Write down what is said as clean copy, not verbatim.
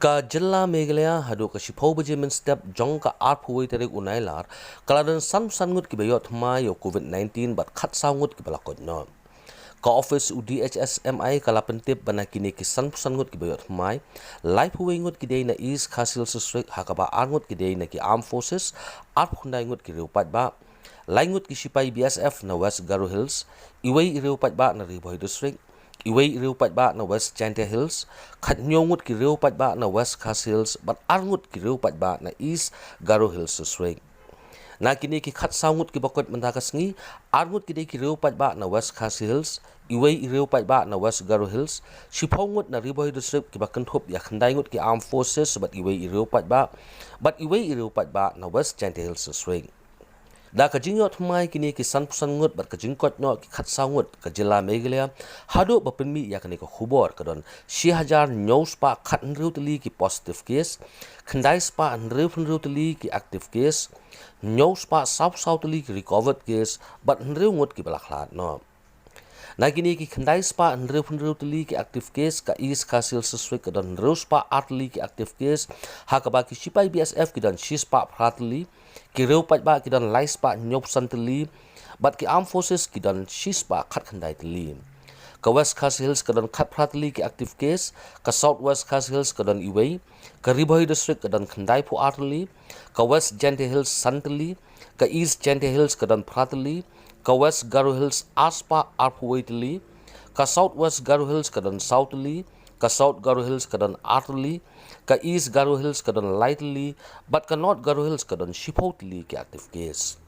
Ka jilla Meghalaya hadu ka shipho bajimin step jong ka arphuwi terik unailar kaladan san ngut ki bayot ma yo COVID-19 bat khat sangut ki balakot no. Ka office UDHSMI kala pentip bana kini ki san ngut ki bayot mai life huwi ngut ki dei na east khasil sustrik hakaba arngut ki dei na ki armed forces arp khundai ngut ki reupat ba laingut ki sipai BSF na West Garo Hills iwei reupat ba na Riboy district iwei reupat ba na West Chantia Hills khat nyongut ki reupat ba na West Khas Hills bat arngut ki reupat ba na East Garo Hills district na kini ki khat sangut ki bakot mendakas ngi arngut ki dei ki reupat ba na West Khas Hills iwei reupat ba na West Garo Hills sipongut na Riboy district ki bakan thop ya khandai ngut ki armed forces bat iwei reupat ba na West Chantia Hills district da ka jingot mai kini ki san ngut bat ka jingkot no ki khat sangut ka jilla Meghalaya hadu bapinmi ya kani ka khubor ka don 6000 news pa khat nreutli ki positive case khandai spa nreutli ki active case news pa southly ki recovered case bat ngut ki balaklat no na kini ki khandai spa nreutli ki active case ka East Khasil district ka don spa atli ki active case hakaba ki sipai BSF ki don spa pratli ki reupat ba ki don lais pa nyop santli bat ki armed forces ki don spa khat khandai tli ka West Khas Hills ka don khat pratli ki active case ka South West Khas Hills ka don iwei ka Riboy district ka don khandai pu atli ka West Chantia Hills santli ka East Chantia Hills ka don pratli ka West Garo Hills aspa arpuwaitli ka South West Garo Hills ka don southly ka South Garo Hills ka don artli ka East Garo Hills ka don lightly but ka North Garo Hills ka don shipotli ki active case